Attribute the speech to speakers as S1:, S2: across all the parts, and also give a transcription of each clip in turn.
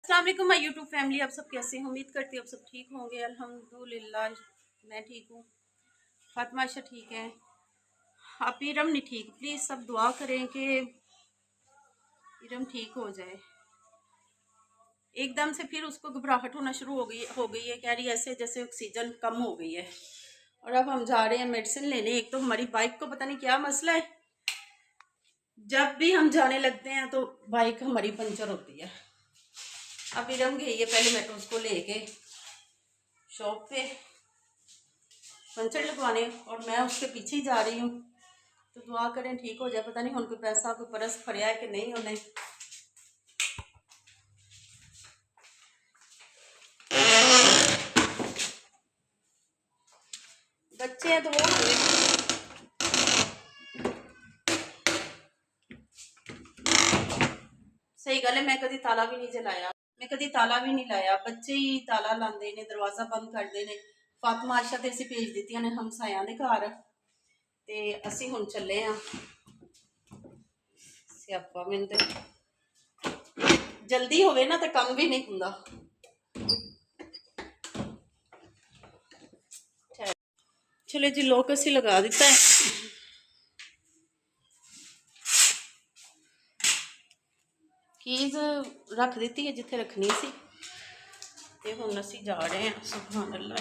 S1: अस्सलाम वालेकुम my YouTube family. आप सब कैसे हैं? उम्मीद करती हूँ आप सब ठीक होंगे। अल्हम्दुलिल्लाह मैं ठीक हूँ। फातिमा आयशा ठीक है। आप इरम नहीं ठीक। प्लीज़ सब दुआ करें कि इरम ठीक हो जाए। एकदम से फिर उसको घबराहट होना शुरू हो गई है। कह रही है ऐसे जैसे ऑक्सीजन कम हो गई है। और अब हम जा रहे हैं मेडिसिन लेने। एक तो हमारी बाइक को पता नहीं क्या मसला है, जब भी हम जाने लगते हैं तो बाइक हमारी पंचर होती है। अब इरम गई है पहले मैं तो उसको लेके शॉप पे पंचर लगवाने और मैं उसके पीछे ही जा रही हूँ। तो दुआ करें ठीक हो जाए। पता नहीं उनको पैसा कोई परस फड़िया है कि नहीं उन्हें। बच्चे हैं तो वो सही गल है। मैं कभी ताला भी नहीं जलाया, मैं कभी ताला भी नहीं लाया। बच्चे ही ताला लाते ने, दरवाजा बंद करते ने। फातिमा आयशा ते असीं भेज दित्तियां ने हमसायां दे घर ते असीं हुण चले हाँ। स्यापा मैनूं ते जल्दी होवे ना तो कम भी नहीं हुंदा। चलो जी लॉक असीं लगा दिता है। कीज़ रख दी है जिथे रखनी सी ते हुण असीं जा रहे हैं। सुभान अल्लाह।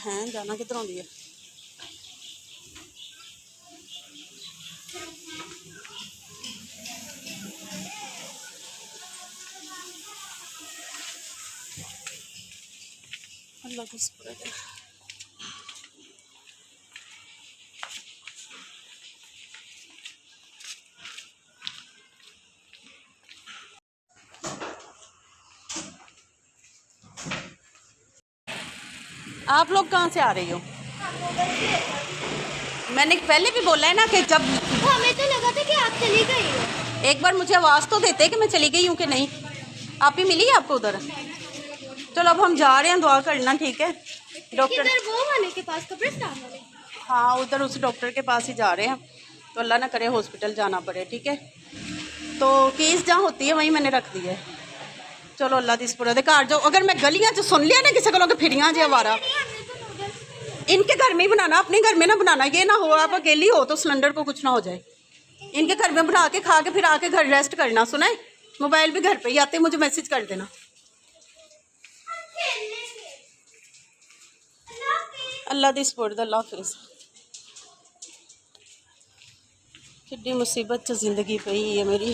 S1: हैं जाना किधरों दी है? अल्लाह की शुक्र है। आप लोग कहाँ से आ रही हो? मैंने पहले भी बोला है ना कि जब
S2: हमें तो लगा था कि आप चली गई हो।
S1: एक बार मुझे आवाज़ तो देते कि मैं चली गई हूँ कि नहीं। आप ही मिली आपको उधर? चलो अब हम जा रहे हैं, दुआ करना ठीक है। डॉक्टर
S2: वो वाले के पास, कब्रिस्तान वाले?
S1: हाँ उधर उस डॉक्टर के पास ही जा रहे हैं। तो अल्लाह ना करे हॉस्पिटल जाना पड़े, ठीक है। तो केस जहाँ होती है वहीं मैंने रख दी है। चलो अल्लाह दी सुपुर्द है। घर जो अगर मैं गलियां च सुन लिया ना किसी को फिरियां जी आवारा, इनके घर में ही बनाना, अपने घर में ना बनाना। ये ना हो आप अकेली हो तो सिलेंडर को कुछ ना हो जाए। इनके घर में बना के खा के फिर आके घर रेस्ट करना। सुना है? मोबाइल भी घर पे ही आते, मुझे मैसेज कर देना। अल्लाह दी सुपुर्द। अल्लाह हाफिज़। कितनी मुसीबत च जिंदगी पई है मेरी।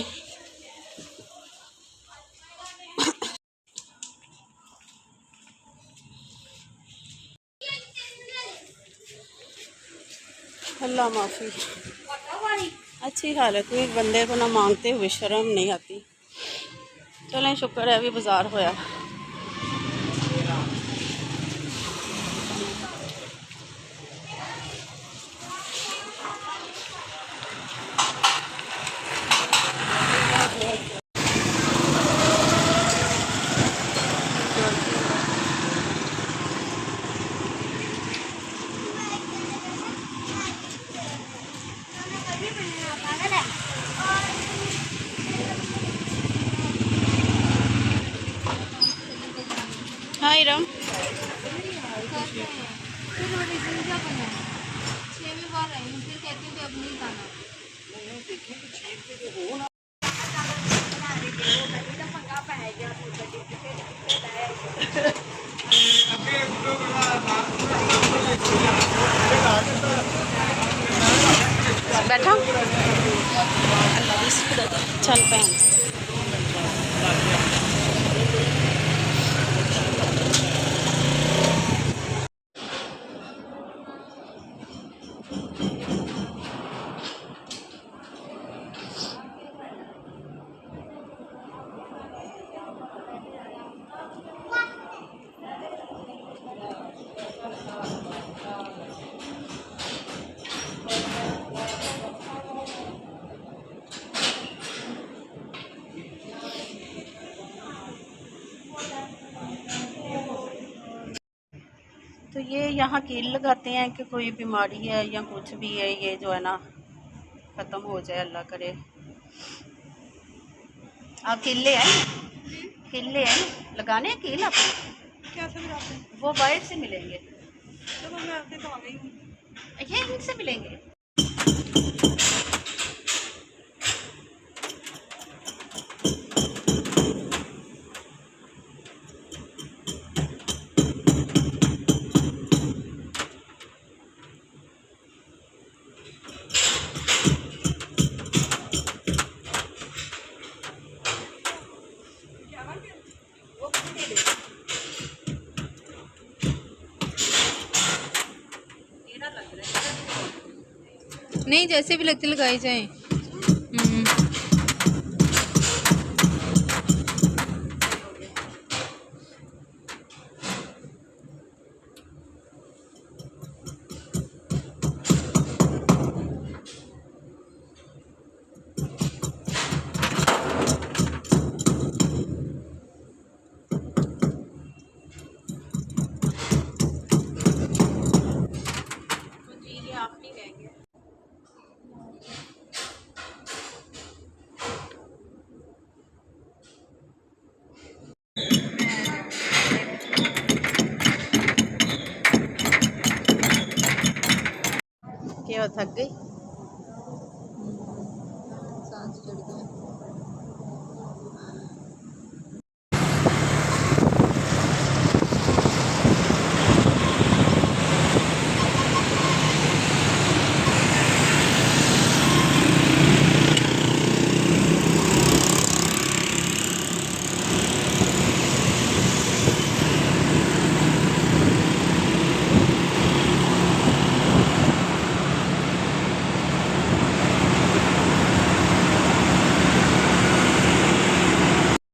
S1: अल्लाह माफ़ी। अच्छी हालत में बंदे को ना मांगते हुए शर्म नहीं आती। चलें शुक्र है अभी बाज़ार होया। हाँ इरम बैठा चल पहन। तो ये यहाँ कील लगाते हैं कि कोई बीमारी है या कुछ भी है, ये जो है ना ख़त्म हो जाए, अल्लाह करे। आप कील ले आए? कील ले आए? लगाने हैं कील आप?
S3: क्या से लगाते हैं?
S1: वो बाहर से मिलेंगे,
S3: चलो मैं आते तो आ गई हूँ।
S1: ये इनसे मिलेंगे।
S3: नहीं, जैसे भी लगती लगाई जाए।
S1: क्या थक गई?
S3: सांस चढ़ गया।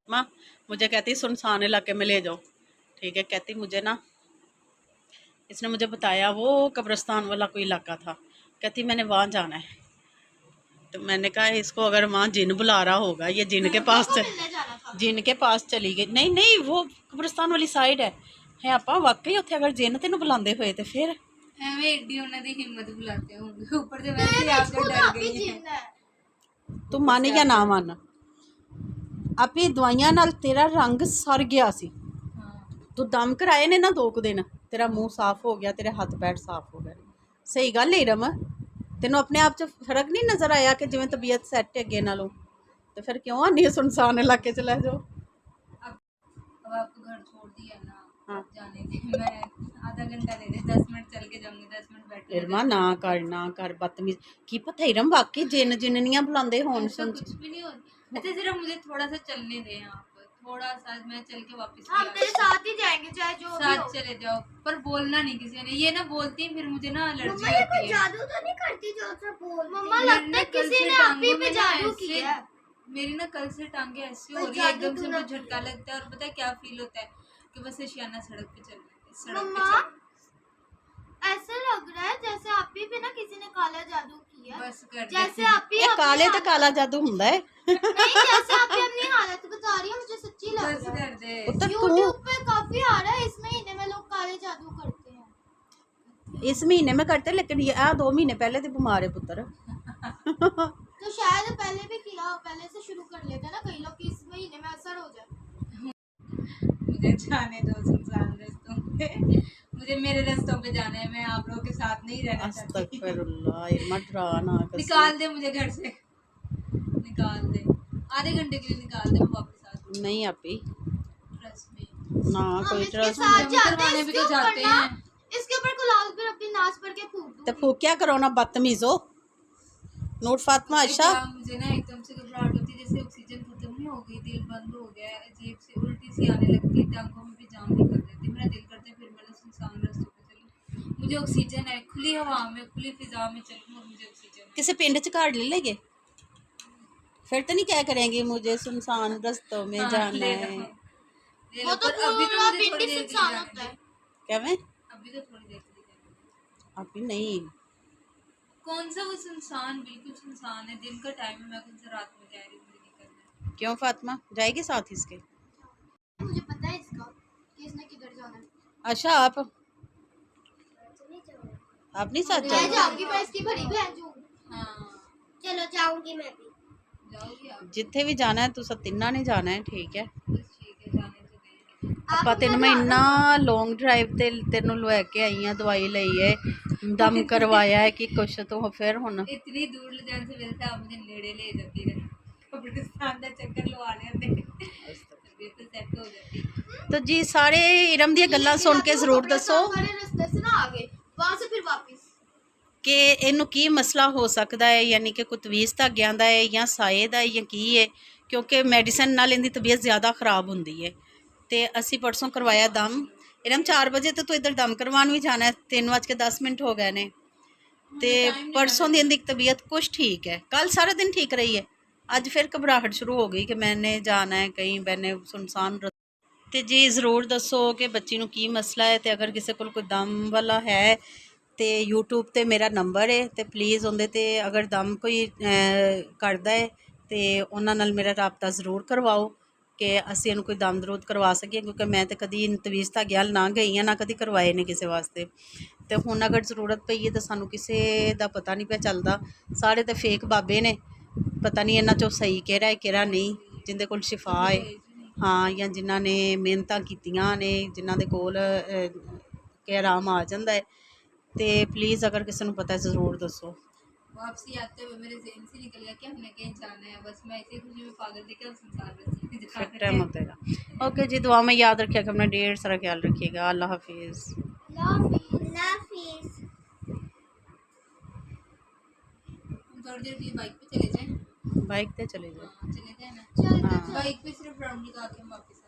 S1: माँ मुझे कहती सुनसान इलाके में ले जाओ, ठीक है। कहती मुझे ना, इसने मुझे बताया वो कब्रिस्तान वाला कोई इलाका था, कहती मैंने वहाँ जाना है। तो मैंने कहा इसको अगर वहाँ जिन बुला रहा होगा, ये जिन के पास जिन के पास चली गई। नहीं नहीं, वो कब्रिस्तान वाली साइड है आपा, वाकई उत्थे अगर जिन तेन बुलाते हुए तो फिर
S3: ਐਵੇਂ ਏਡੀ ਉਹਨਾਂ ਦੀ ਹਿੰਮਤ ਬੁਲਾਤੇ ਹੋਣਗੇ, ਉੱਪਰ से वैसे ही आप डर गई हैं।
S1: तू मन या ना मन, ਆਪੀ ਦਵਾਈਆਂ ਨਾਲ ਤੇਰਾ ਰੰਗ ਸਰ ਗਿਆ ਸੀ। ਤੂੰ ਦਮ ਕਰਾਏ ਨੇ ਨਾ 2 ਦਿਨ, ਤੇਰਾ ਮੂੰਹ ਸਾਫ਼ ਹੋ ਗਿਆ, ਤੇਰੇ ਹੱਥ ਪੈਰ ਸਾਫ਼ ਹੋ ਗਏ। ਸਹੀ ਗੱਲ ਹੈ ਰਮ, ਤੈਨੂੰ ਆਪਣੇ ਆਪ 'ਚ ਫਰਕ ਨਹੀਂ ਨਜ਼ਰ ਆਇਆ ਕਿ ਜਿਵੇਂ ਤਬੀਅਤ ਸੈੱਟ ਹੈ ਅੱਗੇ ਨਾਲੋਂ? ਤੇ ਫਿਰ ਕਿਉਂ ਆਨੀ ਸੁਨਸਾਨ ਇਲਾਕੇ 'ਚ ਲੈ ਜਾਓ?
S3: अब आपको घर छोड़ दिया ना, हाँ जाने दे। मैं आधा घंटा दे दे, 10 मिनट चल के जाऊंगी, 10 मिनट बैठ
S1: इरमा ना कर बदतमीज। की पता इरम वाकई जिन जिननियां बुलांदे होन।
S3: सुन कुछ भी नहीं हो। अच्छा जरा मुझे थोड़ा सा चलने दें आप, थोड़ा सा मैं चल के वापस
S2: हम तेरे साथ ही जाएंगे चाहे जो भी
S3: साथ
S2: हो।
S3: चले जाओ, पर बोलना नहीं किसी ने। ये ना बोलती फिर मुझे ना एलर्जी
S2: मम्मा ये कोई
S3: होती है।
S2: जादू तो नहीं करती जो से बोल। मम्मा लगता है किसी ने आप ही पे जादू किया है।
S3: मेरी ना कल से टांगे ऐसी हो
S2: कोई
S3: रही है,
S2: जादू
S3: एकदम से
S2: तो
S3: मुझे
S2: ना
S3: झटका लगता है। और पता है क्या फील होता है कि बस शियाना सड़क पे चल रही है, सड़क पे
S2: मम्मा
S3: चल।
S2: ऐसा लग रहा है जैसे आप ही पे ना किसी ने काला जादू किया।
S3: बस कर
S2: जैसे आप ही
S1: ਇਹ ਕਾਲੇ ਤੇ ਕਾਲਾ ਜਾਦੂ ਹੁੰਦਾ ਹੈ।
S2: नहीं जैसे आप ही अपनी हालत बता रही है, मुझे सच्ची लग
S3: बस
S2: रहा है।
S3: कर दे।
S1: ਪੁੱਤਰ ਤੂੰ
S2: यूट्यूब पे काफी आ रहा है, इस महीने में लोग काले जादू करते हैं।
S1: इस महीने में करते, लेकिन ये 2 महीने पहले तो बीमार है पुत्र।
S2: तो शायद पहले भी किया हो, पहले से शुरू कर लेते हैं ना कई लोग कि इस महीने में असर हो जाए।
S3: मुझे जाने दो सुनसान रास्तों पे, मुझे मेरे रास्तों पे जाना है। मैं आप लोगों के साथ नहीं रहना चाहती।
S1: अस्तगफिरुल्लाह, इरमा डरा ना कर।
S3: निकाल दे मुझे घर से, निकाल दे, आधे घंटे के लिए निकाल दे, मैं वापस आ जाऊँ।
S1: नहीं आपी
S3: ट्रस्ट में
S1: ना
S2: हम
S1: कोई
S2: इसके
S1: ट्रस्ट
S2: साथ
S1: नहीं।
S2: जाते हैं,
S3: करवाने भी
S2: इसके
S3: तो
S2: ऊपर
S3: जाते
S2: ना
S3: हैं।
S2: इसके ऊपर गुलाल भी अपनी नाच पर के फूक
S1: तो
S2: दूंगी।
S1: फूक क्या करो ना, बदतमीज हो। नूर फातिमा आयशा,
S3: मुझे ना एकदम से घबराहट होती है, जैसे ऑक्सीजन खत्म नहीं हो गई, दिल बंद हो गया है, अजीब सी उल्टी सी आने लगती है, टांगों में भी जाम निकल जाती है। मेरा दिल करता है फिर मैंने सुनसान रास्तों पे चलूं। मुझे ऑक्सीजन है, खुली हवा में, खुली फिजा में चलूं और मुझे ऑक्सीजन है।
S1: किसी पिंड च घर ले लेंगे, फिर तो नहीं क्या करेंगे मुझे सुनसान रास्तों में
S3: हाँ,
S1: जाना
S3: ले
S1: है।
S3: लो, ले
S2: वो
S3: लो,
S2: तो
S3: पर अभी तो
S2: पूरा
S3: मुझे
S2: पिंड
S3: थोड़ी देर के लिए
S2: सुनसान
S3: जाने
S2: होता है।
S3: दे।
S1: क्या मैं
S3: अभी तो थोड़ी देर के लिए जाने दे।
S1: अभी नहीं।
S3: कौन सा वो सुनसान, बिल्कुल सुनसान है, दिन का टाइम है। मैं कौन सा रात में कह रही हूँ मुझे निकलना है।
S1: क्यों फातिमा जाएगी साथ इसके?
S2: मुझे पता है इसका कि इसने किधर जाना है।
S1: अच्छा आप आप नहीं साथ
S2: मैं
S1: जाओगे?
S2: जाऊंगी, मैं इसकी बड़ी बहन हूँ।
S3: हाँ
S2: चलो जाऊंगी मैं भी।
S3: जाओगी आप?
S1: जिथे भी जाना है तुसा तिन्ना ने जाना है, ठीक है।
S3: बस ठीक है, जाने तो देंगे।
S1: ਆਪਾਂ ਤੈਨੂੰ ਮੈਂ ਇੰਨਾ ਲੌਂਗ ਡਰਾਈਵ ਤੇ ਤੈਨੂੰ ਲੈ ਕੇ ਆਈ ਆ, ਦਵਾਈ ਲਈ ਏ, ਦਮ ਕਰਵਾਇਆ ਹੈ ਕਿ ਕੁਛ ਤੂੰ ਫਿਰ ਹੁਣ
S3: इतनी दूर ले जाने से मेरे से आप मुझे नेड़े ले जाती है, कब्रिस्तान का चक्कर लवा लेते, तबीयत तो सेट हो जाती।
S1: तो जी सारे इरम ਦੀਆਂ ਗੱਲਾਂ ਸੁਣ ਕੇ ਜ਼ਰੂਰ ਦੱਸੋ
S2: हमारे रास्ते से ना आगे, वहाँ से फिर वापस।
S1: ਕਿ ਇਹਨੂੰ ਕੀ ਮਸਲਾ ਹੋ ਸਕਦਾ ਹੈ, ਯਾਨੀ ਕਿ ਕੋਈ ਤਵੀਜ਼ ਧਾਗਿਆਂ ਦਾ ਹੈ ਜਾਂ ਸਾਏ ਦਾ ਹੈ ਜਾਂ ਕੀ ਹੈ, ਕਿਉਂਕਿ ਮੈਡੀਸਨ ਨਾਲ ਇਹਦੀ ਤਬੀਅਤ ਜ਼ਿਆਦਾ ਖਰਾਬ ਹੁੰਦੀ ਹੈ। ਤੇ ਅਸੀਂ ਪਰਸੋਂ ਕਰਵਾਇਆ ਦਮ। ਇਰਮ 4 ਵਜੇ ਤੇ ਤੂੰ ਇੱਧਰ ਦਮ ਕਰਵਾਉਣ ਵੀ ਜਾਣਾ ਹੈ, 3:10 ਹੋ ਗਏ ਨੇ। ਤੇ ਪਰਸੋਂ ਦੀ ਇਹਦੀ ਤਬੀਅਤ ਕੁਛ ਠੀਕ ਹੈ, ਕੱਲ ਸਾਰਾ ਦਿਨ ਠੀਕ ਰਹੀ ਹੈ, ਅੱਜ ਫਿਰ ਘਬਰਾਹਟ ਸ਼ੁਰੂ ਹੋ ਗਈ ਕਿ ਮੈਨੇ ਜਾਣਾ ਹੈ ਕहीं, मैंने ਸੁਨਸਾਨ। ਤੇ ਜੀ ਜ਼ਰੂਰ ਦੱਸੋ ਕਿ ਬੱਚੀ ਨੂੰ ਕੀ ਮਸਲਾ ਹੈ, ਤੇ ਅਗਰ ਕਿਸੇ ਕੋਲ ਕੋਈ ਦਮ ਵਾਲਾ ਹੈ ਤੇ YouTube ਤੇ ਮੇਰਾ ਨੰਬਰ ਹੈ, ਤੇ ਪਲੀਜ਼ ਉਹਦੇ ਤੇ ਅਗਰ ਦਮ ਕੋਈ ਕਰਦਾ ਹੈ ਤੇ ਉਹਨਾਂ ਨਾਲ ਮੇਰਾ ਰਾਬਤਾ ਜ਼ਰੂਰ ਕਰਵਾਓ ਕਿ ਅਸੀਂ ਇਹਨੂੰ ਕੋਈ ਦਮ ਦਰੂਦ ਕਰਵਾ ਸਕੀਏ, ਕਿਉਂਕਿ ਮੈਂ ਤੇ ਕਦੀ ਤਵੀਜ਼ ਧਾਗੇ ਵੱਲ ਨਾ ਗਈ ਹਾਂ, ਨਾ ਕਦੀ ਕਰਵਾਏ ਨੇ ਕਿਸੇ ਵਾਸਤੇ। ਤੇ ਹੁਣ ਅਗਰ ਜ਼ਰੂਰਤ ਪਈ ਹੈ ਤਾਂ ਸਾਨੂੰ ਕਿਸੇ ਦਾ ਪਤਾ ਨਹੀਂ ਪਿਆ ਚੱਲਦਾ, ਸਾਰੇ ਤੇ ਫੇਕ ਬਾਬੇ ਨੇ, ਪਤਾ ਨਹੀਂ ਇਹਨਾਂ 'ਚੋਂ ਸਹੀ ਕਿਹੜਾ ਹੈ ਕਿਹੜਾ ਨਹੀਂ, ਜਿੰਦੇ ਕੋਲ ਸ਼ਿਫਾ ਹੈ, ਹਾਂ, ਜਾਂ ਜਿਨ੍ਹਾਂ ਨੇ ਮਿਹਨਤਾਂ ਕੀਤੀਆਂ ਨੇ, ਜਿਨ੍ਹਾਂ ਦੇ ਕੋਲ ਕਿ ਆਰਾਮ ਆ ਜਾਂਦਾ ਹੈ। ਤੇ ਪਲੀਜ਼ ਅਗਰ ਕਿਸੇ ਨੂੰ ਪਤਾ ਜ਼ਰੂਰ ਦੱਸੋ।
S3: वापसी आते हुए मेरे ज़हन से निकल गया कि हमने कहीं जाना है, बस मैं इसी खुशी में पागल थी कि हम संसार में
S1: फिर टाइम होता है। ओके जी, दुआ में याद रखिएगा, अपना ढेर सारा ख्याल रखिएगा। अल्लाह हाफिज़।
S3: थोड़ी देर के लिए बाइक पे चले जाएं।
S1: बाइक पे चले जाओ।
S3: हाँ, चले जाए ना,
S1: हाँ।
S3: बाइक पे सिर्फ राउंड लगा के हम वापस